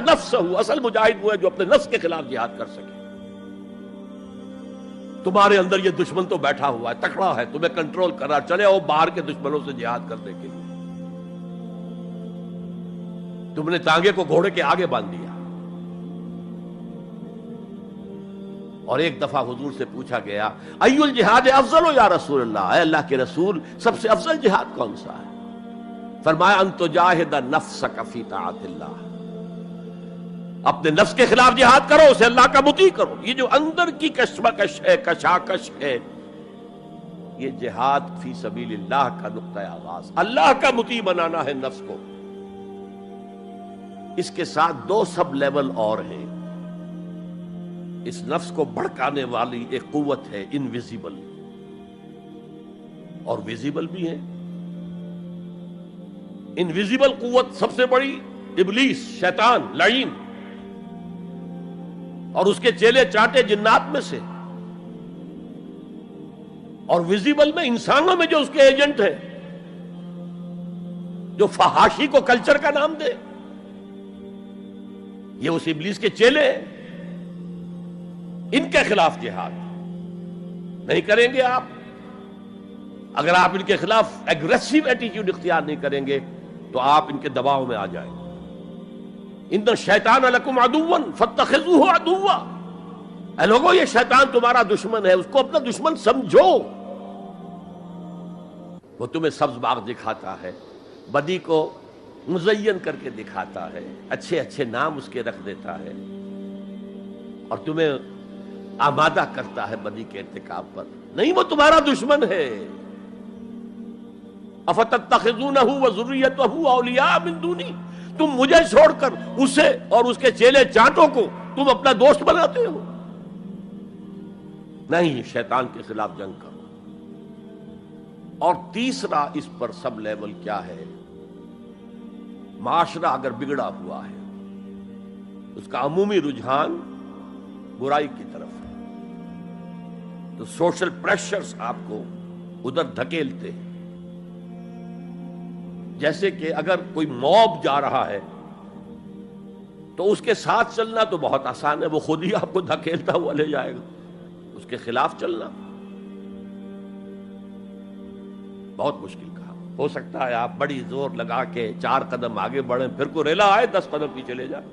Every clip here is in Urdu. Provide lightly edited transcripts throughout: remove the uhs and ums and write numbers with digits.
نفسہ، اصل مجاہد وہ ہے جو اپنے نفس کے خلاف جہاد کر سکے. تمہارے اندر یہ دشمن تو بیٹھا ہوا ہے، تکڑا ہے، تمہیں کنٹرول کر رہا، چلے آؤ باہر کے دشمنوں سے جہاد کرنے کے لیے. تم نے ٹانگے کو گھوڑے کے آگے باندھ دیا. اور ایک دفعہ حضور سے پوچھا گیا ای الجہاد افضل یا رسول اللہ، اے اللہ کے رسول سب سے افضل جہاد کون سا ہے؟ فرمایا ان تجاہد نفسک فی طاعت اللہ، اپنے نفس کے خلاف جہاد کرو، اسے اللہ کا مطیع کرو. یہ جو اندر کی کشمکش ہے، کشاکش ہے، یہ جہاد فی سبیل اللہ کا نقطہ آغاز، اللہ کا مطیع بنانا ہے نفس کو. اس کے ساتھ دو سب لیول اور ہیں. اس نفس کو بھڑکانے والی ایک قوت ہے انویزیبل، اور ویزیبل بھی ہے. انویزیبل قوت سب سے بڑی ابلیس، شیطان لعین، اور اس کے چیلے چاٹے جنات میں سے. اور ویزیبل میں انسانوں میں جو اس کے ایجنٹ ہیں، جو فحاشی کو کلچر کا نام دے، یہ اس ابلیس کے چیلے ہیں. ان کے خلاف جہاد نہیں کریں گے آپ. اگر آپ ان کے خلاف ایگریسو ایٹیٹیوڈ اختیار نہیں کریں گے تو آپ ان کے دباؤ میں آ جائیں گے. ان الشیطان لکم عدوا فاتخذوہ عدوا، اے لوگو یہ شیطان تمہارا دشمن ہے، اس کو اپنا دشمن سمجھو. وہ تمہیں سبز باغ دکھاتا ہے، بدی کو مزین کر کے دکھاتا ہے، اچھے اچھے نام اس کے رکھ دیتا ہے، اور تمہیں آمادہ کرتا ہے بدی کے ارتکاب پر. نہیں، وہ تمہارا دشمن ہے. افتتخذونہ وذریتہ اولیاء من دونی، تم مجھے چھوڑ کر اسے اور اس کے چیلے چانٹوں کو تم اپنا دوست بناتے ہو. نہیں، شیطان کے خلاف جنگ کرو. اور تیسرا اس پر سب لیول کیا ہے؟ معاشرہ اگر بگڑا ہوا ہے، اس کا عمومی رجحان برائی کی طرف ہے، تو سوشل پریشرز آپ کو ادھر دھکیلتے ہیں. جیسے کہ اگر کوئی موب جا رہا ہے تو اس کے ساتھ چلنا تو بہت آسان ہے، وہ خود ہی آپ کو دھکیلتا ہوا لے جائے گا. اس کے خلاف چلنا بہت مشکل کام. ہو سکتا ہے آپ بڑی زور لگا کے 4 قدم آگے بڑھیں، پھر کو ریلا آئے 10 قدم پیچھے لے جائے.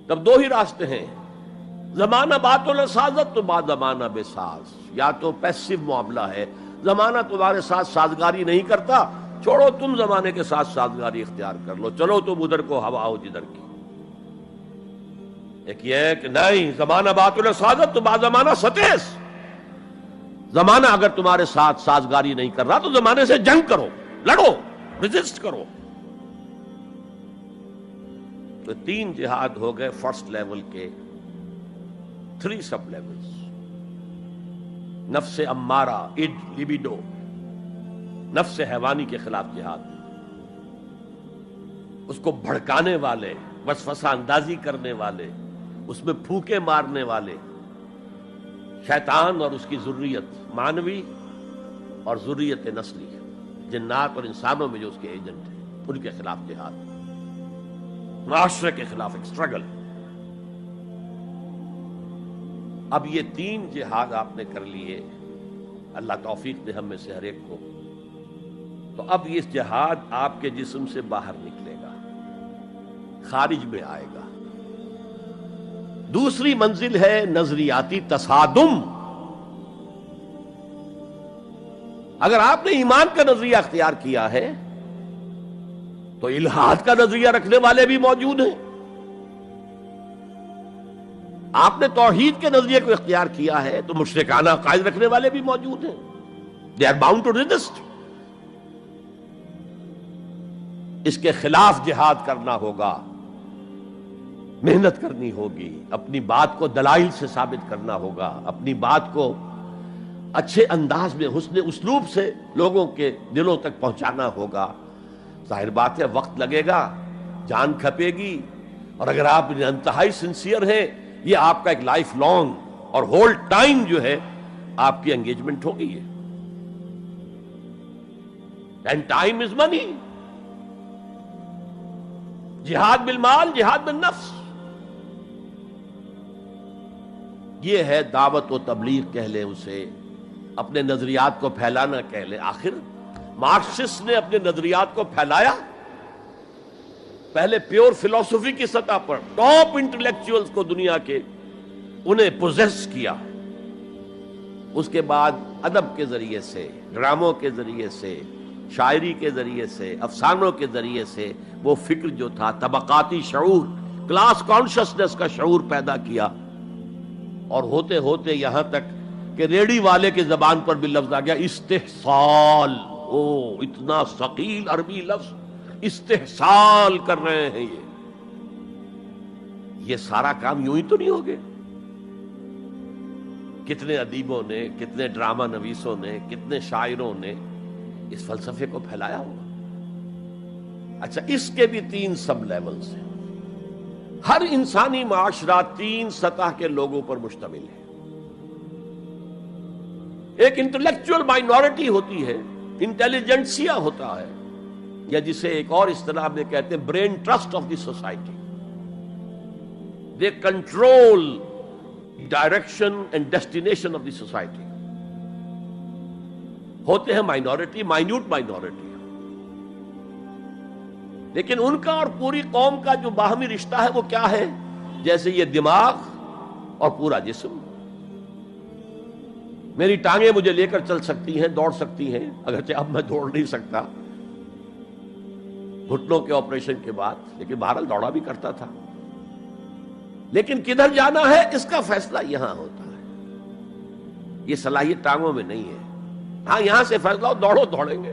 تب دو ہی راستے ہیں، زمانہ بات و سازت تو بعد زمانہ بے ساز. یا تو پیسو معاملہ ہے، زمانہ تمہارے ساتھ سازگاری نہیں کرتا، چھوڑو تم زمانے کے ساتھ سازگاری اختیار کر لو، چلو تم ادھر کو ہوا ہو جدھر کی. ایک یہ ہے کہ نہیں، زمانہ بات و سازت تو بعد زمانہ ستیس. زمانہ اگر تمہارے ساتھ سازگاری نہیں کر رہا تو زمانے سے جنگ کرو، لڑو، ریزسٹ کرو. تو 3 جہاد ہو گئے فرسٹ لیول کے. 3 سب لیولز: نفس امارہ، اڈ، لیبیڈو، نفس حیوانی کے خلاف جہاد، اس کو بھڑکانے والے، وسوسہ اندازی کرنے والے، اس میں پھونکے مارنے والے، شیطان اور اس کی ذریت مانوی اور ذریت نسلی، جنات اور انسانوں میں جو اس کے ایجنٹ ہیں، ان کے خلاف جہاد. معاشرے کے خلاف ایک سٹرگل. اب یہ 3 جہاد آپ نے کر لیے، اللہ توفیق دے ہم میں سے ہر ایک کو. تو اب یہ جہاد آپ کے جسم سے باہر نکلے گا، خارج میں آئے گا. دوسری منزل ہے نظریاتی تصادم. اگر آپ نے ایمان کا نظریہ اختیار کیا ہے تو الحاد کا نظریہ رکھنے والے بھی موجود ہیں. آپ نے توحید کے نظریے کو اختیار کیا ہے تو مشرکانہ عقائد رکھنے والے بھی موجود ہیں. They are bound to resist. اس کے خلاف جہاد کرنا ہوگا، محنت کرنی ہوگی، اپنی بات کو دلائل سے ثابت کرنا ہوگا، اپنی بات کو اچھے انداز میں حسن اسلوب سے لوگوں کے دلوں تک پہنچانا ہوگا. ظاہر بات ہے وقت لگے گا، جان کھپے گی، اور اگر آپ انتہائی سنسیئر ہیں یہ آپ کا ایک لائف لانگ اور ہول ٹائم جو ہے آپ کی انگیجمنٹ ہوگی. ہے اینڈ ٹائم از منی. جہاد بالمال، جہاد بالنفس. یہ ہے دعوت و تبلیغ کہہ لیں اسے، اپنے نظریات کو پھیلانا کہہ لیں. آخر مارکسسٹ نے اپنے نظریات کو پھیلایا پہلے پیور فلسفی کی سطح پر، ٹاپ انٹلیکچوئلز کو دنیا کے انہیں پوزیس کیا. اس کے بعد ادب کے ذریعے سے، ڈراموں کے ذریعے سے، شاعری کے ذریعے سے، افسانوں کے ذریعے سے وہ فکر جو تھا طبقاتی شعور، کلاس کانشسنس کا شعور پیدا کیا. اور ہوتے ہوتے یہاں تک کہ ریڑی والے کی زبان پر بھی لفظ آ گیا استحصال. او اتنا ثقیل عربی لفظ، استحصال کر رہے ہیں. یہ سارا کام یوں ہی تو نہیں ہو گیا. کتنے ادیبوں نے، کتنے ڈرامہ نویسوں نے، کتنے شاعروں نے اس فلسفے کو پھیلایا ہوگا. اچھا، اس کے بھی 3 سب لیولز ہیں. ہر انسانی معاشرہ 3 سطح کے لوگوں پر مشتمل ہے. ایک انٹلیکچوئل مائنورٹی ہوتی ہے، انٹیلیجنسیا ہوتا ہے، یا جسے ایک اور اصطلاح میں کہتے ہیں brain trust of the society. They control direction and destination of the society. ہوتے ہیں مائنورٹی، مائنیوٹ مائنورٹی، لیکن ان کا اور پوری قوم کا جو باہمی رشتہ ہے وہ کیا ہے؟ جیسے یہ دماغ اور پورا جسم. میری ٹانگیں مجھے لے کر چل سکتی ہیں، دوڑ سکتی ہیں، اگرچہ اب میں دوڑ نہیں سکتا گھٹنوں کے آپریشن کے بعد، لیکن بہرحال دوڑا بھی کرتا تھا. لیکن کدھر جانا ہے اس کا فیصلہ یہاں ہوتا ہے. یہ صلاحیت ٹانگوں میں نہیں ہے. ہاں، یہاں سے فیصلہ ہو دوڑو، دوڑیں گے.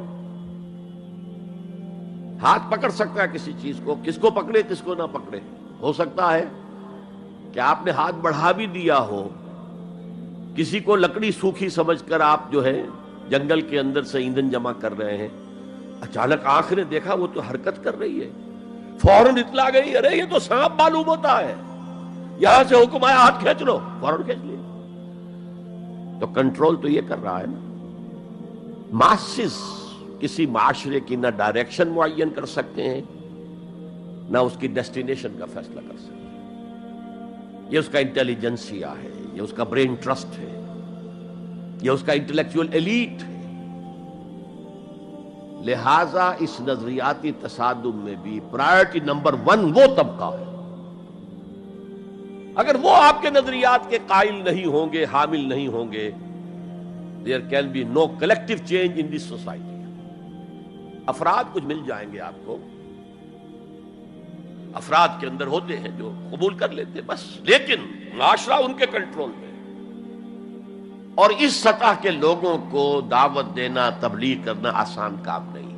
ہاتھ پکڑ سکتا ہے کسی چیز کو، کس کو پکڑے کس کو نہ پکڑے. ہو سکتا ہے کہ آپ نے ہاتھ بڑھا بھی دیا ہو، کسی کو لکڑی سوکھی سمجھ کر آپ جو ہے جنگل کے اندر سے ایندھن جمع کر رہے ہیں، اچانک آنکھ نے دیکھا وہ تو حرکت کر رہی ہے، فوراً اطلاع گئی، ارے یہ تو سانپ معلوم ہوتا ہے، یہاں سے حکم آیا ہاتھ کھینچ لو، فوراً کھینچ لیا. تو کنٹرول تو یہ کر رہا ہے نا. ماسز کسی معاشرے کی نہ ڈائریکشن معین کر سکتے ہیں، نہ اس کی ڈیسٹینیشن کا فیصلہ کر سکتے ہیں. یہ اس کا انٹیلیجنسیا ہے، یہ اس کا برین ٹرسٹ ہے، یہ اس کا انٹلیکچوئل ایلیٹ ہے. لہذا اس نظریاتی تصادم میں بھی پرائرٹی نمبر 1 وہ طبقہ ہے. اگر وہ آپ کے نظریات کے قائل نہیں ہوں گے، حامل نہیں ہوں گے، there can be no collective change in this society. افراد کچھ مل جائیں گے آپ کو، افراد کے اندر ہوتے ہیں جو قبول کر لیتے بس، لیکن معاشرہ ان کے کنٹرول میں. اور اس سطح کے لوگوں کو دعوت دینا، تبلیغ کرنا آسان کام نہیں.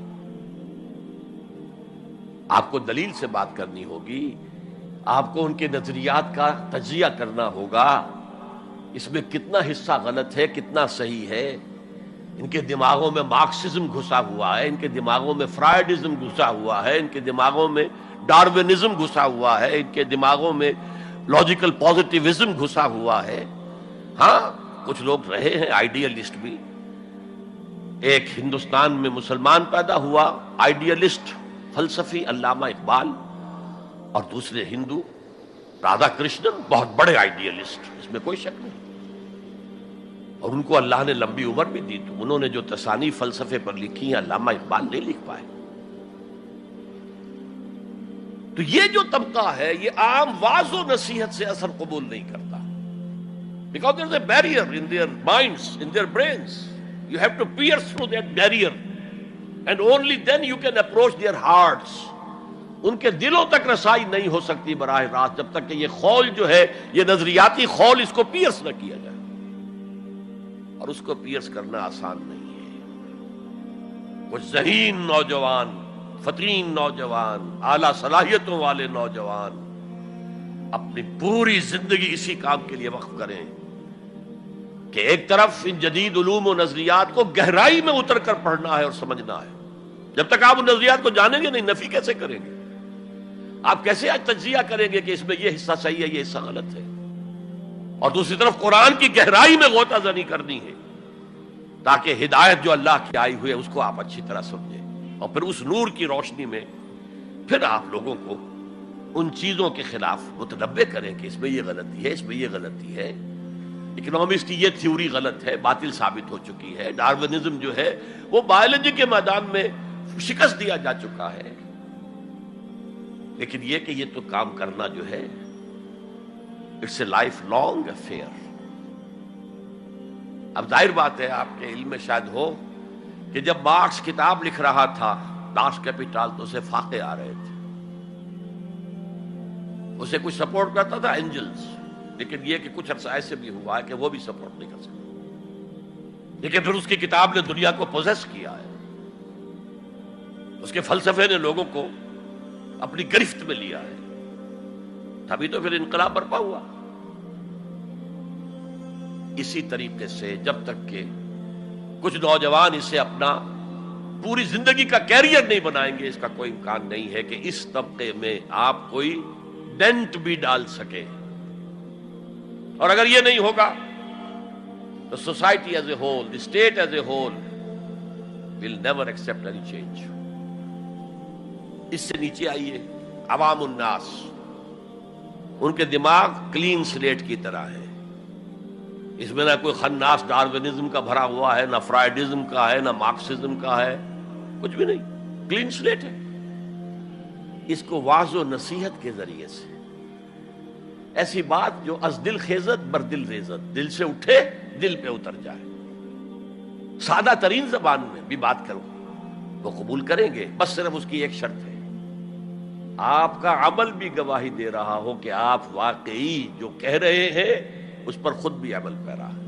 آپ کو دلیل سے بات کرنی ہوگی، آپ کو ان کے نظریات کا تجزیہ کرنا ہوگا، اس میں کتنا حصہ غلط ہے، کتنا صحیح ہے. ان کے دماغوں میں مارکسزم گھسا ہوا ہے، ان کے دماغوں میں فرائیڈزم گھسا ہوا ہے، ان کے دماغوں میں ڈارونزم گھسا ہوا ہے، ان کے دماغوں میں لاجیکل پازیٹیوزم گھسا ہوا ہے. ہاں، کچھ لوگ رہے ہیں آئیڈیلسٹ بھی. ایک ہندوستان میں مسلمان پیدا ہوا آئیڈیلسٹ فلسفی علامہ اقبال، اور دوسرے ہندو رادھا کرشنن، بہت بڑے آئیڈیلسٹ، اس میں کوئی شک نہیں. اور ان کو اللہ نے لمبی عمر بھی دی، تو انہوں نے جو تصانیف فلسفے پر لکھی ہیں علامہ اقبال نہیں لکھ پائے. تو یہ جو طبقہ ہے یہ عام واعظ و نصیحت سے اثر قبول نہیں کرتا. Because there is a barrier in their minds, in their brains. You have to pierce through that barrier, and only then you can approach their hearts. ان کے دلوں تک رسائی نہیں ہو سکتی براہ راست جب تک کہ یہ خول جو ہے، یہ نظریاتی خول، اس کو پیئرس نہ کیا جائے. اور اس کو پیئرس کرنا آسان نہیں ہے. کچھ ذہین نوجوان، فطین نوجوان، اعلیٰ صلاحیتوں والے نوجوان اپنی پوری زندگی اسی کام کے لیے وقف کریں کہ ایک طرف ان جدید علوم و نظریات کو گہرائی میں اتر کر پڑھنا ہے اور سمجھنا ہے. جب تک آپ ان نظریات کو جانیں گے نہیں، نفی کیسے کریں گے؟ آپ کیسے آج تجزیہ کریں گے کہ اس میں یہ حصہ صحیح ہے، یہ حصہ غلط ہے؟ اور دوسری طرف قرآن کی گہرائی میں غوطہ زنی کرنی ہے تاکہ ہدایت جو اللہ کی آئی ہوئی ہے اس کو آپ اچھی طرح سمجھیں، اور پھر اس نور کی روشنی میں پھر آپ لوگوں کو ان چیزوں کے خلاف متنبع کریں کہ اس میں یہ غلطی ہے، اس میں یہ غلطی ہے، اکنامکس کی یہ تھیوری غلط ہے، باطل ثابت ہو چکی ہے، ڈارونزم جو ہے وہ بایولوجی کے میدان میں شکست دیا جا چکا ہے. لیکن یہ کہ یہ تو کام کرنا جو ہے it's a life long affair. اب ظاہر بات ہے آپ کے علم میں شاید ہو کہ جب مارکس کتاب لکھ رہا تھا داس کیپیٹال تو اسے فاقے آ رہے تھے، اسے کچھ سپورٹ کرتا تھا اینجلز، لیکن یہ کہ کچھ عرصہ ایسے بھی ہوا ہے کہ وہ بھی سپورٹ نہیں کر سکتا. لیکن پھر اس کی کتاب نے دنیا کو پوزیس کیا ہے، اس کے فلسفے نے لوگوں کو اپنی گرفت میں لیا ہے، تبھی تو پھر انقلاب برپا ہوا. اسی طریقے سے جب تک کہ کچھ نوجوان اسے اپنا پوری زندگی کا کیریئر نہیں بنائیں گے، اس کا کوئی امکان نہیں ہے کہ اس طبقے میں آپ کوئی ڈینٹ بھی ڈال سکے. اور اگر یہ نہیں ہوگا تو society as a whole, the state as a whole will never accept any change. اس سے نیچے آئیے، عوام الناس، ان کے دماغ کلین سلیٹ کی طرح ہے، اس میں نہ کوئی خناس ڈارونزم کا بھرا ہوا ہے، نہ فرائیڈزم کا ہے، نہ مارکسزم کا ہے، کچھ بھی نہیں، کلین سلیٹ ہے. اس کو واعظ و نصیحت کے ذریعے سے ایسی بات جو از دل خیزت بر دل ریزت، دل سے اٹھے دل پہ اتر جائے، سادہ ترین زبان میں بھی بات کرو وہ قبول کریں گے. بس صرف اس کی ایک شرط ہے، آپ کا عمل بھی گواہی دے رہا ہو کہ آپ واقعی جو کہہ رہے ہیں اس پر خود بھی عمل پیرا ہے.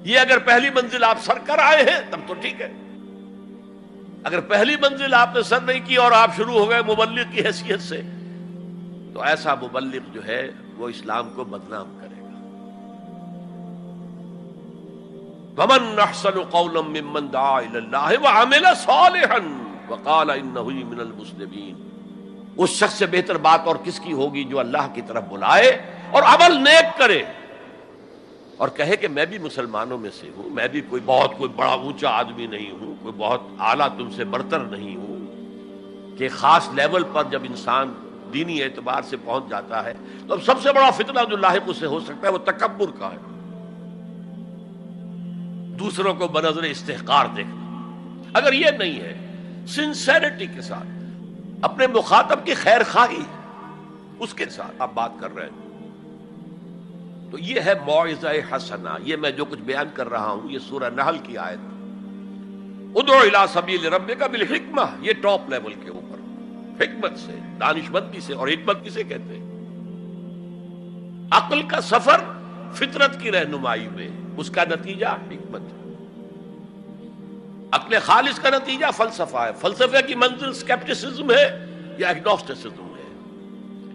یہ اگر پہلی منزل آپ سر کر آئے ہیں تب تو ٹھیک ہے. اگر پہلی منزل آپ نے سر نہیں کی اور آپ شروع ہو گئے مبلغ کی حیثیت سے، تو ایسا مبلغ جو ہے وہ اسلام کو بدنام کرے گا. وَمَنْ أَحْسَنُ قَوْلًا مِّمَّنْ دَعَا إِلَى اللَّهِ وَعَمِلَ صَالِحًا وَقَالَ إِنَّهُ مِنَ الْمُسْلِمِينَ. اس شخص سے بہتر بات اور کس کی ہوگی جو اللہ کی طرف بلائے اور عمل نیک کرے اور کہے کہ میں بھی مسلمانوں میں سے ہوں، میں بھی کوئی بڑا اونچا آدمی نہیں ہوں، کوئی بہت اعلیٰ تم سے برتر نہیں ہوں. کہ خاص لیول پر جب انسان دینی اعتبار سے پہنچ جاتا ہے تو اب سب سے بڑا فتنہ جو لاحق اسے ہو سکتا ہے وہ تکبر کا ہے، دوسروں کو بنظر استحقار دیکھنا. اگر یہ نہیں ہے، سنسیریٹی کے ساتھ اپنے مخاطب کی خیر خواہی اس کے ساتھ آپ بات کر رہے ہیں، تو یہ ہے موعظہ حسنہ. یہ میں جو کچھ بیان کر رہا ہوں یہ سورہ نحل کی آیت، ادعو الی سبیل ربک بالحکمہ، یہ ٹاپ لیول کے اوپر حکمت سے، دانشمندی سے. اور حکمت کسے کہتے ہیں؟ عقل کا سفر فطرت کی رہنمائی میں، اس کا نتیجہ حکمت ہے. عقل خالص کا نتیجہ فلسفہ ہے. فلسفے کی منزل سکیپٹسزم ہے یا ایگنوسٹسزم ہے،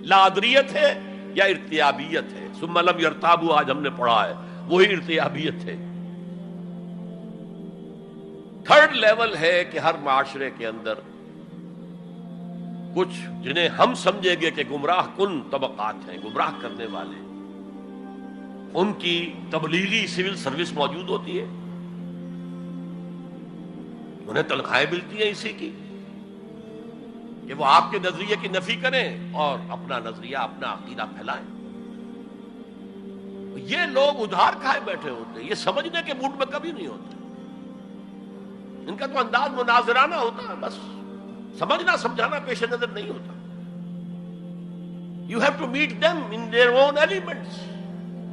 لادریت ہے یا ارتیابیت ہے. ثم لم یرتابوا آج ہم نے پڑھا ہے، وہی ارتیابیت ہے. تھرڈ لیول ہے کہ ہر معاشرے کے اندر کچھ جنہیں ہم سمجھیں گے کہ گمراہ کن طبقات ہیں، گمراہ کرنے والے، ان کی تبلیغی سول سروس موجود ہوتی ہے، انہیں تنخواہیں ملتی ہیں اسی کی کہ وہ آپ کے نظریے کی نفی کریں اور اپنا نظریہ، اپنا عقیدہ پھیلائیں. یہ لوگ ادھار کھائے بیٹھے ہوتے ہیں، یہ سمجھنے کے موڈ میں کبھی نہیں ہوتے. ان کا تو انداز مناظرانہ ہوتا ہے، بس سمجھنا سمجھانا پیش نظر نہیں ہوتا. You have to meet them in their own elements.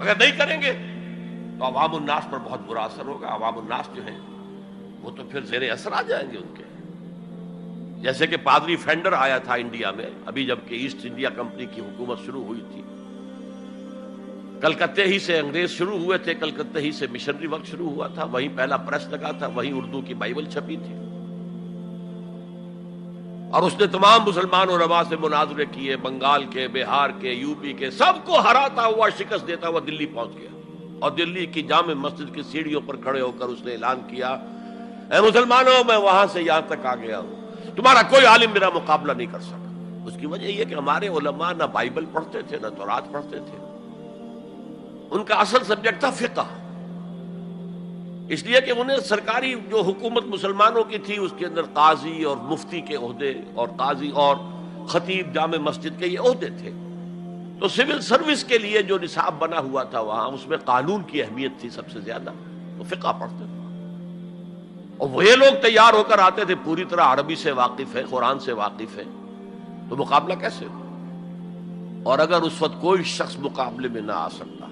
اگر نہیں کریں گے تو عوام الناس پر بہت برا اثر ہوگا. عوام الناس جو ہیں وہ تو پھر زیر اثر آ جائیں گے ان کے. جیسے کہ پادری فینڈر آیا تھا انڈیا میں ابھی جب کہ ایسٹ انڈیا کمپنی کی حکومت شروع ہوئی تھی. کلکتے ہی سے انگریز شروع ہوئے تھے، کلکتے ہی سے مشنری وقت شروع ہوا تھا، وہیں پہلا پریس لگا تھا، وہیں اردو کی بائبل چھپی تھی. اور اس نے تمام مسلمان علماء سے مناظرے کیے، بنگال کے، بہار کے، یو پی کے، سب کو ہراتا ہوا، شکست دیتا ہوا دلی پہنچ گیا. اور دلی کی جامع مسجد کی سیڑھیوں پر کھڑے ہو کر اس نے اعلان کیا، اے مسلمانوں، میں وہاں سے یہاں تک آ گیا ہوں، تمہارا کوئی عالم میرا مقابلہ نہیں کر سکا. اس کی وجہ یہ کہ ہمارے علماء نہ بائبل پڑھتے تھے نہ تورات پڑھتے تھے. ان کا اصل سبجیکٹ تھا فقہ، اس لیے کہ انہیں سرکاری جو حکومت مسلمانوں کی تھی اس کے اندر قاضی اور مفتی کے عہدے اور قاضی اور خطیب جامع مسجد کے یہ عہدے تھے. تو سول سروس کے لیے جو نصاب بنا ہوا تھا وہاں، اس میں قانون کی اہمیت تھی سب سے زیادہ. تو فقہ پڑھتے تھے، اور وہ لوگ تیار ہو کر آتے تھے پوری طرح عربی سے واقف ہے، قرآن سے واقف ہے، تو مقابلہ کیسے ہو؟ اور اگر اس وقت کوئی شخص مقابلے میں نہ آ سکتا.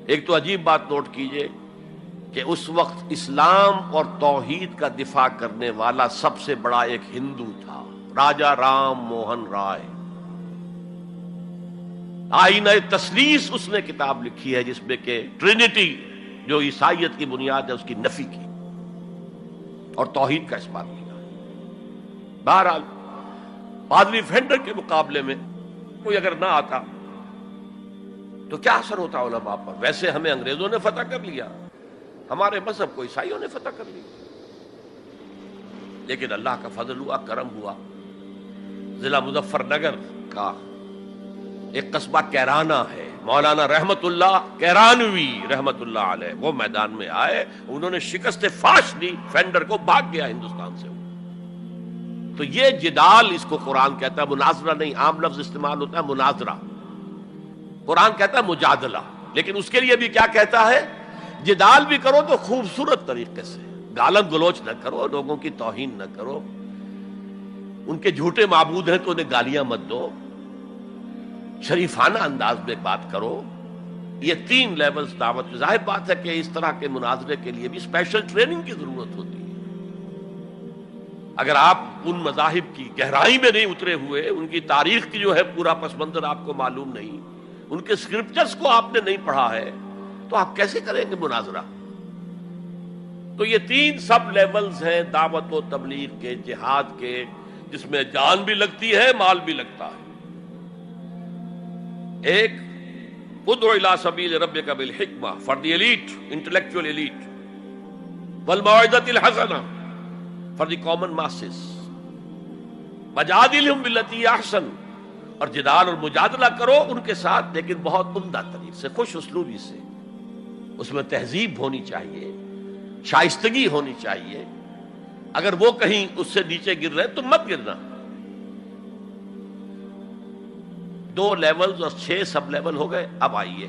ایک تو عجیب بات نوٹ کیجئے کہ اس وقت اسلام اور توحید کا دفاع کرنے والا سب سے بڑا ایک ہندو تھا، راجا رام موہن رائے. آئینہ تثلیث اس نے کتاب لکھی ہے جس میں کہ ٹرینٹی جو عیسائیت کی بنیاد ہے اس کی نفی کی اور توحید کا اثبات کیا. بہرحال پادری فینڈر کے مقابلے میں کوئی اگر نہ آتا تو کیا اثر ہوتا علماء پر؟ ویسے ہمیں انگریزوں نے فتح کر لیا، ہمارے مذہب کو عیسائیوں نے فتح کر لیا، لیکن اللہ کا فضل ہوا، کرم ہوا. ضلع مظفر نگر کا ایک قصبہ کیرانہ ہے، مولانا رحمت اللہ کیرانوی رحمت اللہ علیہ، وہ میدان میں آئے، انہوں نے شکست فاش دی فینڈر کو، بھاگ گیا ہندوستان سے. تو یہ جدال اس کو قرآن کہتا ہے، مناظرہ نہیں، عام لفظ استعمال ہوتا ہے مناظرہ، قرآن کہتا ہے مجادلہ. لیکن اس کے لیے بھی کیا کہتا ہے؟ جدال بھی کرو تو خوبصورت طریقے سے، گالم گلوچ نہ کرو، لوگوں کی توہین نہ کرو، ان کے جھوٹے معبود ہیں تو انہیں گالیاں مت دو، شریفانہ انداز میں بات کرو. یہ 3 لیولز دعوت. ظاہر بات ہے کہ اس طرح کے مناظرے کے لیے بھی اسپیشل ٹریننگ کی ضرورت ہوتی ہے. اگر آپ ان مذاہب کی گہرائی میں نہیں اترے ہوئے، ان کی تاریخ کی جو ہے پورا پس منظر آپ کو معلوم نہیں، ان کے اسکرپچرز کو آپ نے نہیں پڑھا ہے، تو آپ کیسے کریں گے مناظرہ؟ تو یہ 3 سب لیولز ہیں دعوت و تبلیغ کے، جہاد کے، جس میں جان بھی لگتی ہے، مال بھی لگتا ہے. ایک ادعو الی سبیل ربک بالحکمہ for the elite, intellectual elite, والموعظۃ الحسنہ فار دی کامن ماسز، وجادلہم باللتی احسن، اور جدال اور مجادلہ کرو ان کے ساتھ، لیکن بہت عمدہ طریقے سے، خوش اسلوبی سے. اس میں تہذیب ہونی چاہیے، شائستگی ہونی چاہیے. اگر وہ کہیں اس سے نیچے گر رہے تو مت گرنا. 2 لیولز اور 6 سب لیول ہو گئے. اب آئیے،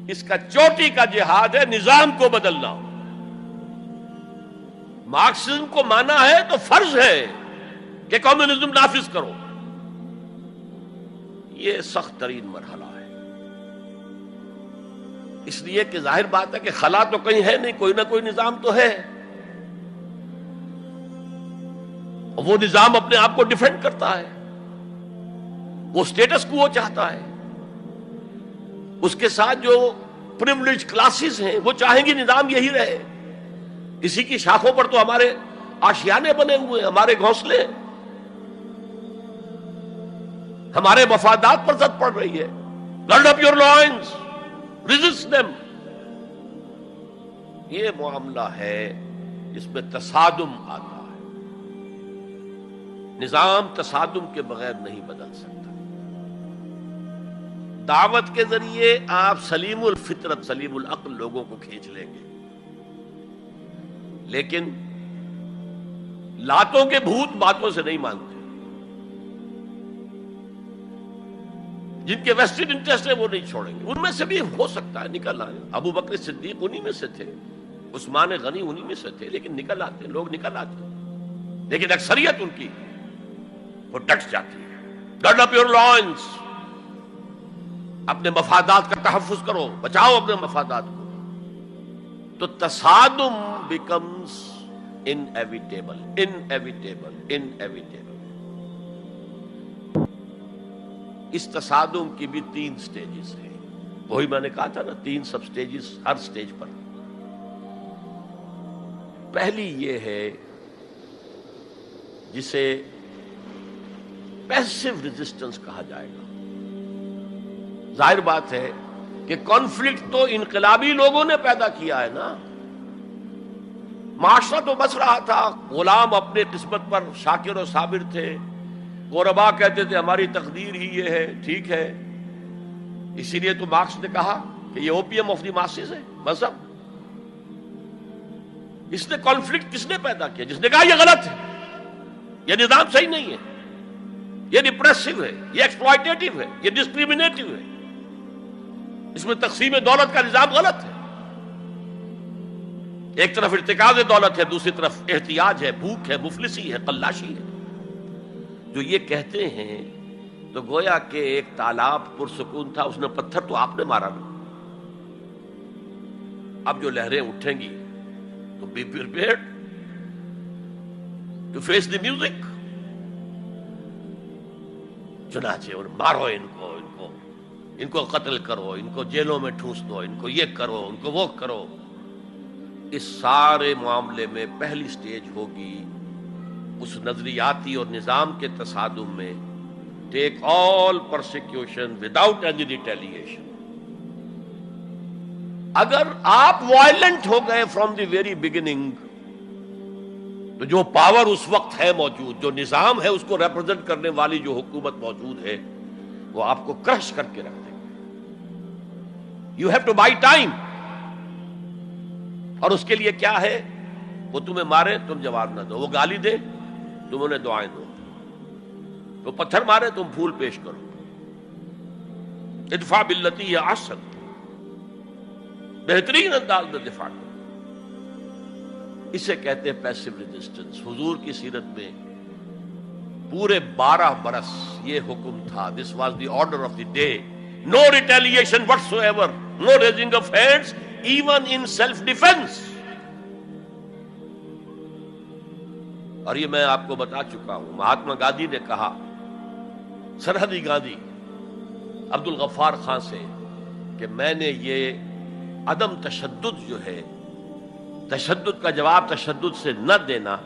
اس کا چوٹی کا جہاد ہے نظام کو بدلنا. مارکسزم کو مانا ہے تو فرض ہے کہ کمیونزم نافذ کرو. یہ سخت ترین مرحلہ ہے، اس لیے کہ ظاہر بات ہے کہ خلا تو کہیں ہے نہیں، کوئی نہ کوئی نظام تو ہے. وہ نظام اپنے آپ کو ڈیفینڈ کرتا ہے، وہ سٹیٹس کو وہ چاہتا ہے. اس کے ساتھ جو پریویلیج کلاسز ہیں وہ چاہیں گی نظام یہی رہے. اسی کی شاخوں پر تو ہمارے آشیانے بنے ہوئے ہیں، ہمارے گھونسلے، ہمارے مفادات پر زد پڑ رہی ہے. Grid up your lines, resist them. یہ معاملہ ہے جس میں تصادم آتا ہے. نظام تصادم کے بغیر نہیں بدل سکتا. دعوت کے ذریعے آپ سلیم الفطرت، سلیم العقل لوگوں کو کھینچ لیں گے، لیکن لاتوں کے بھوت باتوں سے نہیں مانتے. جن کے ویسٹڈ انٹرسٹ ہے وہ نہیں چھوڑیں گے. ان میں سے بھی ہو سکتا ہے نکل آئے. ابو بکر صدیق انہی میں سے تھے، عثمان غنی انہی میں سے تھے، لیکن نکل آتے، لوگ نکل آتے. لیکن اکثریت ان کی وہ ڈٹ جاتی ہے. گارڈ اپ یور لائنز، اپنے مفادات کا تحفظ کرو، بچاؤ اپنے مفادات کو. تو تصادم بیکمز انیویٹیبل، انیویٹیبل، انیویٹیبل. اس تصادم کی بھی 3 سٹیجز ہیں. وہی میں نے کہا تھا نا، 3 سب سٹیجز ہر سٹیج پر. پہلی یہ ہے جسے پیسو ریزسٹنس کہا جائے گا. ظاہر بات ہے کہ کانفلکٹ تو انقلابی لوگوں نے پیدا کیا ہے نا. معاشرہ تو بس رہا تھا، غلام اپنے قسمت پر شاکر و صابر تھے. غربا کہتے تھے ہماری تقدیر ہی یہ ہے، ٹھیک ہے. اسی لیے تو مارکس نے کہا کہ یہ اوپیم آف دی ماسز ہے مذہب. اس نے کانفلکٹ کس نے پیدا کیا؟ جس نے کہا یہ غلط ہے، یہ نظام صحیح نہیں ہے. یہ ریپریسو ہے، یہ ایکسپلائٹیٹو ہے، یہ ڈسکریمنیٹو ہے، اس میں تقسیم دولت کا نظام غلط ہے. ایک طرف ارتکاز دولت ہے، دوسری طرف احتیاج ہے، بھوک ہے، مفلسی ہے، قلاشی ہے. جو یہ کہتے ہیں تو گویا کہ ایک تالاب پرسکون تھا، اس نے پتھر تو آپ نے مارا نا. اب جو لہریں اٹھیں گی تو be prepared to face the music. چنانچہ اور مارو ان کو قتل کرو، ان کو جیلوں میں ٹھوس دو، ان کو یہ کرو، ان کو وہ کرو. اس سارے معاملے میں پہلی سٹیج ہوگی اس نظریاتی اور نظام کے تصادم میں ٹیک آل پرسیکیوشن وداؤٹ اینی ریٹیلیشن. اگر آپ وائلنٹ ہو گئے فرام دی ویری بگننگ تو جو پاور اس وقت ہے موجود، جو نظام ہے اس کو ریپرزینٹ کرنے والی جو حکومت موجود ہے، وہ آپ کو کرش کر کے رکھ دیں گے. You have to buy time. اور اس کے لیے کیا ہے؟ وہ تمہیں مارے تم جواب نہ دو، وہ گالی دے تم انہیں دعائیں دو، وہ پتھر مارے تم پھول پیش کرو. ادفع باللتی ہی احسن، بہترین انداز میں دفاع کرو. اسے کہتے ہیں پیسو ریزسٹنس. حضور کی سیرت میں پورے 12 برس یہ حکم تھا. This was the order of the day. No retaliation whatsoever, no raising of hands even in self defence. اور یہ میں آپ کو بتا چکا ہوں، مہاتما گاندھی نے کہا سرحدی گاندھی عبد الغفار خان سے کہ میں نے یہ عدم تشدد جو ہے، تشدد کا جواب تشدد سے نہ دینا،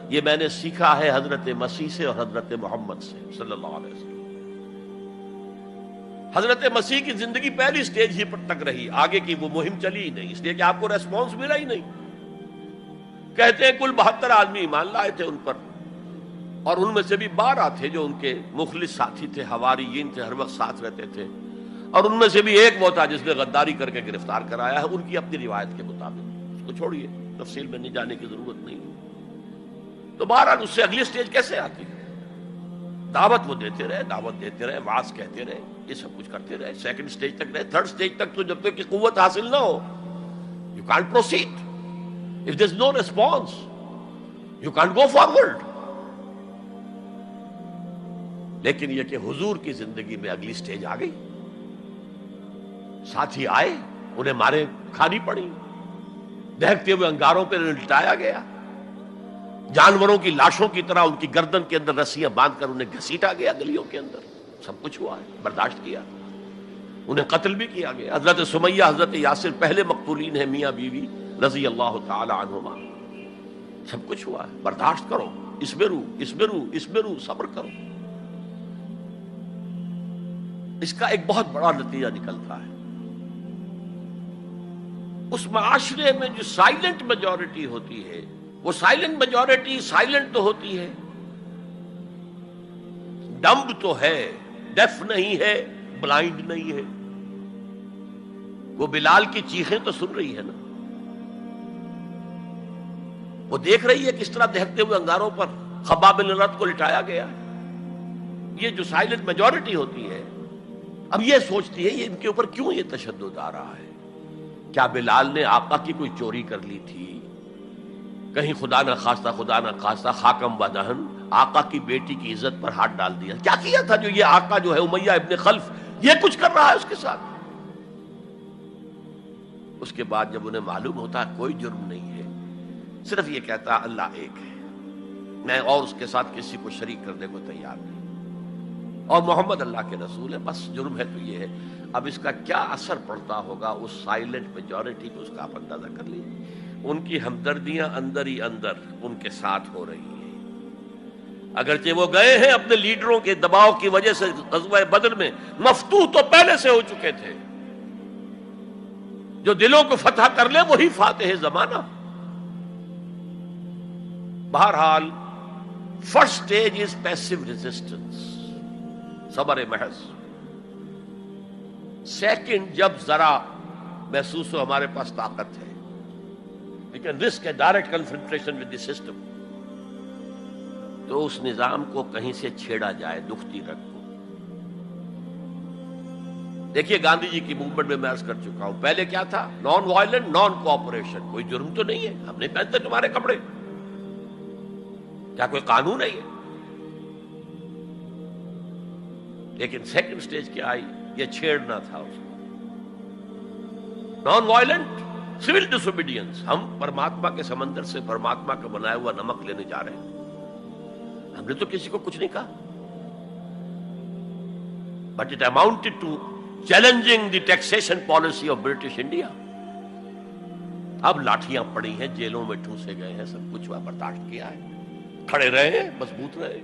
یہ میں نے سیکھا ہے حضرت مسیح سے اور حضرت محمد سے صلی اللہ علیہ وسلم. حضرت مسیح کی زندگی پہلی سٹیج ہی پر تک رہی، آگے کی وہ مہم چلی ہی نہیں، اس لیے کہ آپ کو ریسپانس ملا ہی نہیں. کہتے ہیں کل 72 آدمی ایمان لائے تھے ان پر، اور ان میں سے بھی 12 تھے جو ان کے مخلص ساتھی تھے، حواریین تھے، ہر وقت ساتھ رہتے تھے. اور ان میں سے بھی ایک وہ تھا جس نے غداری کر کے گرفتار کرایا ہے، ان کی اپنی روایت کے مطابق. اس کو چھوڑیے، تفصیل میں نہیں جانے کی ضرورت نہیں. تو بہرحال اس سے اگلی سٹیج کیسے آتی ہے؟ دعوت وہ دیتے رہے، دعوت دیتے رہے، وعظ کہتے رہے، یہ سب کچھ کرتے رہے. سیکنڈ سٹیج تک رہے، تھرڈ سٹیج تک تو جب تک کہ قوت حاصل نہ ہو you can't proceed. If there's no response you can't go forward. لیکن یہ کہ حضور کی زندگی میں اگلی سٹیج آ گئی. ساتھی آئے، انہیں مارے کھانی پڑی، دہکتے ہوئے انگاروں پہ لٹایا گیا، جانوروں کی لاشوں کی طرح ان کی گردن کے اندر رسیاں باندھ کر انہیں گھسیٹا گیا گلیوں کے اندر. سب کچھ ہوا ہے، برداشت کیا. انہیں قتل بھی کیا گیا. حضرت سمیہ، حضرت یاسر پہلے مقتولین ہیں، میاں بیوی رضی اللہ تعالی عنہما. سب کچھ ہوا ہے، برداشت کرو، اسبرو، صبر کرو. اس کا ایک بہت بڑا نتیجہ نکلتا ہے. اس معاشرے میں جو سائلنٹ میجورٹی ہوتی ہے، وہ سائلنٹ میجورٹی سائلنٹ تو ہوتی ہے، ڈمب تو ہے، ڈیف نہیں ہے، بلائنڈ نہیں ہے. وہ بلال کی چیخیں تو سن رہی ہے نا، وہ دیکھ رہی ہے کس طرح دہکتے ہوئے انگاروں پر خباب بن الارت کو لٹایا گیا. یہ جو سائلنٹ میجورٹی ہوتی ہے اب یہ سوچتی ہے یہ ان کے اوپر کیوں یہ تشدد آ رہا ہے. کیا بلال نے آقا کی کوئی چوری کر لی تھی؟ کہیں خدا نہ خواستہ خاکم و دہن آقا کی بیٹی کی عزت پر ہاتھ ڈال دیا؟ کیا کیا تھا جو یہ آقا جو ہے امیہ ابن خلف یہ کچھ کر رہا ہے اس کے ساتھ؟ اس کے بعد جب انہیں معلوم ہوتا ہے کوئی جرم نہیں ہے، صرف یہ کہتا ہے اللہ ایک ہے، میں اور اس کے ساتھ کسی کو شریک کرنے کو تیار نہیں، اور محمد اللہ کے رسول ہے، بس جرم ہے تو یہ ہے. اب اس کا کیا اثر پڑتا ہوگا اس سائلنٹ میجورٹی کو، اس کا آپ اندازہ کر لیجیے. ان کی ہمدردیاں اندر ہی اندر ان کے ساتھ ہو رہی ہیں، اگرچہ وہ گئے ہیں اپنے لیڈروں کے دباؤ کی وجہ سے. غزوہ بدر میں مفتوح تو پہلے سے ہو چکے تھے، جو دلوں کو فتح کر لے وہی فاتح زمانہ. بہرحال first stage is passive resistance, صبر محض. سیکنڈ جب ذرا محسوس ہو ہمارے پاس طاقت ہے، we can risk a direct confrontation with the system، تو اس نظام کو کہیں سے چھیڑا جائے دکھتی رگ کو. دیکھیے گاندھی جی کی موومنٹ میں عرض کر چکا ہوں، پہلے کیا تھا؟ Non violent, naan cooperation. کوئی جرم تو نہیں ہے، ہم نہیں پہنتے تمہارے کپڑے، کیا کوئی قانون ہے یہ؟ لیکن سیکنڈ سٹیج کیا آئی؟ یہ چھیڑنا تھا اس کو. نان وائلنٹ سول ڈس اوبیڈینس. ہم پرماتما کے سمندر سے پرماتما کا بنایا ہوا نمک لینے جا رہے ہیں، ہم نے تو کسی کو کچھ نہیں کہا. But it amounted to challenging the taxation policy of British India. اب لاٹھیاں پڑی ہیں، جیلوں میں ٹھوسے گئے ہیں، سب کچھ برداشت کیا ہے، کھڑے رہے، مضبوط رہے.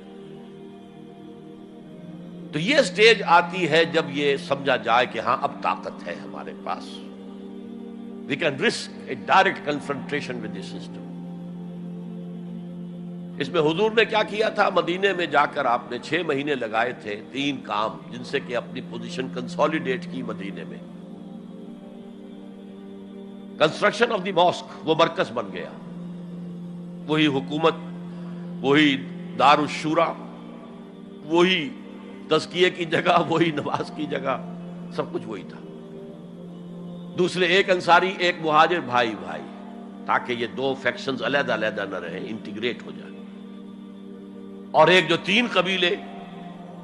تو یہ سٹیج آتی ہے جب یہ سمجھا جائے کہ ہاں اب طاقت ہے ہمارے پاس. We can risk a direct confrontation with the system. اس میں حضور نے کیا کیا تھا؟ مدینے میں جا کر آپ نے 6 مہینے لگائے تھے 3 کام جن سے کہ اپنی پوزیشن کنسولیڈیٹ کی. مدینے میں کنسٹرکشن آف دی ماسک، وہ مرکز بن گیا، وہی حکومت، وہی دار الشورا، وہی تزکیے کی جگہ، وہی نماز کی جگہ، سب کچھ وہی تھا. دوسرے ایک انصاری ایک مہاجر، بھائی بھائی، تاکہ یہ 2 فیکشنز علیحدہ علیحدہ نہ رہیں، انٹیگریٹ ہو جائیں. اور ایک جو 3 قبیلے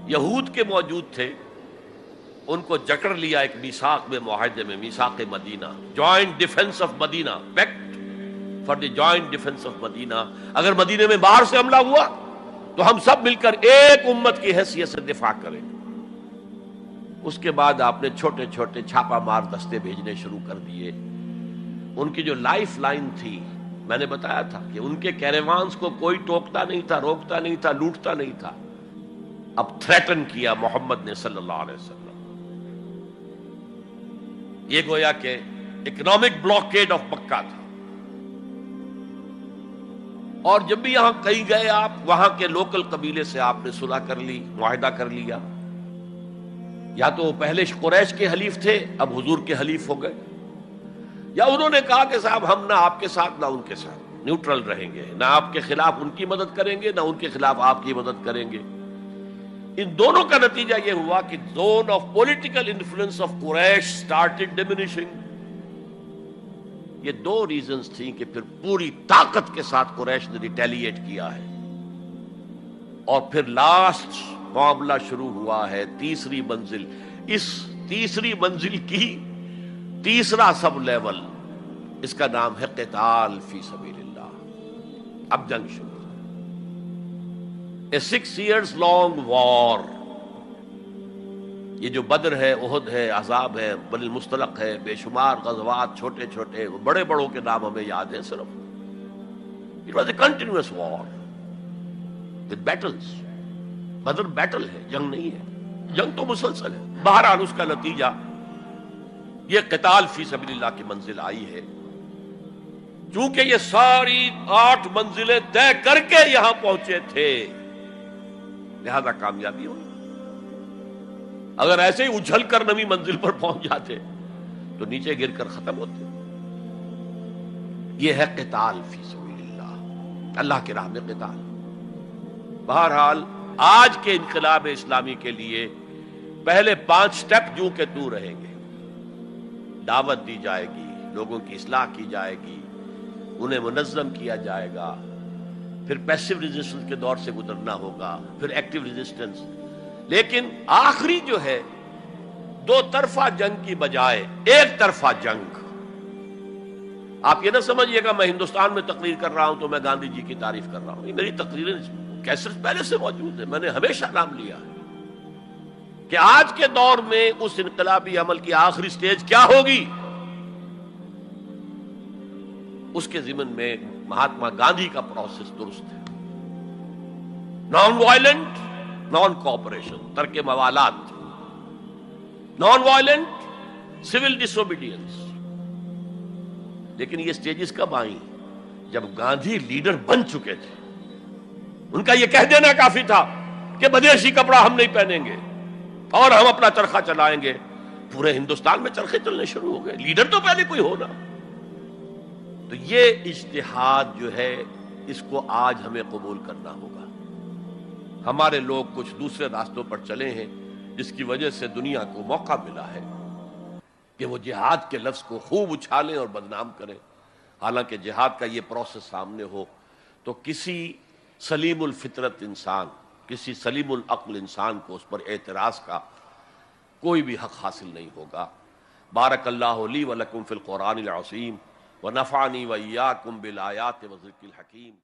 یہود کے موجود تھے ان کو جکڑ لیا ایک میثاق میں، معاہدے میں، میثاق مدینہ، joint defence of Medina, pact for the joint defence of Medina. اگر مدینے میں باہر سے حملہ ہوا تو ہم سب مل کر ایک امت کی حیثیت سے دفاع کریں. اس کے بعد آپ نے چھوٹے چھوٹے چھاپا مار دستے بھیجنے شروع کر دیے. ان کی جو لائف لائن تھی، میں نے بتایا تھا کہ ان کے کیریوانز کو کوئی ٹوکتا نہیں تھا، روکتا نہیں تھا، لوٹتا نہیں تھا. اب تھریٹن کیا محمد نے صلی اللہ علیہ وسلم. یہ گویا کہ اکنامک بلاکیڈ آف مکہ تھا. اور جب بھی یہاں کہیں گئے آپ، وہاں کے لوکل قبیلے سے آپ نے صلح کر لی، معاہدہ کر لیا. یا تو وہ پہلے قریش کے حلیف تھے، اب حضور کے حلیف ہو گئے، یا انہوں نے کہا کہ صاحب ہم نہ آپ کے ساتھ نہ ان کے ساتھ، نیوٹرل رہیں گے، نہ آپ کے خلاف ان کی مدد کریں گے، نہ ان کے خلاف آپ کی مدد کریں گے. ان دونوں کا نتیجہ یہ ہوا کہ zone of political influence of Quraysh started diminishing. یہ 2 ریزنز تھیں کہ پھر پوری طاقت کے ساتھ قریش نے ریٹیلیٹ کیا ہے. اور پھر لاسٹ معاملہ شروع ہوا ہے، تیسری منزل. اس تیسری منزل کی تیسرا سب لیول، اس کا نام ہے قتال فی سبیل اللہ. اب جنگ شروع، اے 6 years long وار. یہ جو بدر ہے، احد ہے، احزاب ہے، بنی المصطلق ہے، بے شمار غزوات، چھوٹے چھوٹے، بڑے بڑوں کے نام ہمیں یاد ہیں صرف. It was a continuous war with battles. Badr battle ہے، جنگ نہیں ہے، جنگ تو مسلسل ہے. بہرحال اس کا نتیجہ یہ قتال فی سبیل اللہ کی منزل آئی ہے. چونکہ یہ ساری 8 منزلیں طے کر کے یہاں پہنچے تھے، لہذا کامیابی ہوئی. اگر ایسے ہی اچھل کر نویں منزل پر پہنچ جاتے تو نیچے گر کر ختم ہوتے. یہ ہے قتال فی سبیل اللہ، اللہ کی راہ میں قتال. بہرحال آج کے انقلاب اسلامی کے لیے پہلے 5 سٹیپ جو کہ تو رہیں گے. دعوت دی جائے گی، لوگوں کی اصلاح کی جائے گی، انہیں منظم کیا جائے گا، پھر پیسو ریزسٹنس کے دور سے گزرنا ہوگا، پھر ایکٹیو ریزسٹنس. لیکن آخری جو ہے 2 طرفہ جنگ کی بجائے ایک طرفہ جنگ. آپ یہ نہ سمجھیے گا میں ہندوستان میں تقریر کر رہا ہوں تو میں گاندھی جی کی تعریف کر رہا ہوں. یہ میری تقریریں کیسٹ پہلے سے موجود ہے، میں نے ہمیشہ نام لیا ہے کہ آج کے دور میں اس انقلابی عمل کی آخری سٹیج کیا ہوگی. اس کے ضمن میں مہاتما گاندھی کا پروسیس درست ہے. نان وائلنٹ، نان کوآپریشن، ترک موالات، نان وائلنٹ، سول ڈس اوبیڈینس. لیکن یہ سٹیجز کب آئیں؟ جب گاندھی لیڈر بن چکے تھے. ان کا یہ کہہ دینا کافی تھا کہ بدیشی کپڑا ہم نہیں پہنیں گے اور ہم اپنا چرخہ چلائیں گے. پورے ہندوستان میں چرخے چلنے شروع ہو گئے، لیڈر تو پہلے کوئی ہونا. تو یہ اجتہاد جو ہے اس کو آج ہمیں قبول کرنا ہوگا. ہمارے لوگ کچھ دوسرے راستوں پر چلے ہیں جس کی وجہ سے دنیا کو موقع ملا ہے کہ وہ جہاد کے لفظ کو خوب اچھالیں اور بدنام کریں، حالانکہ جہاد کا یہ پروسیس سامنے ہو تو کسی سلیم الفطرت انسان، کسی سلیم العقل انسان کو اس پر اعتراض کا کوئی بھی حق حاصل نہیں ہوگا۔ بارک اللہ لی ولکم فی القرآن العظیم ونفعنی وإیاکم بالآیات والذکر الحکیم۔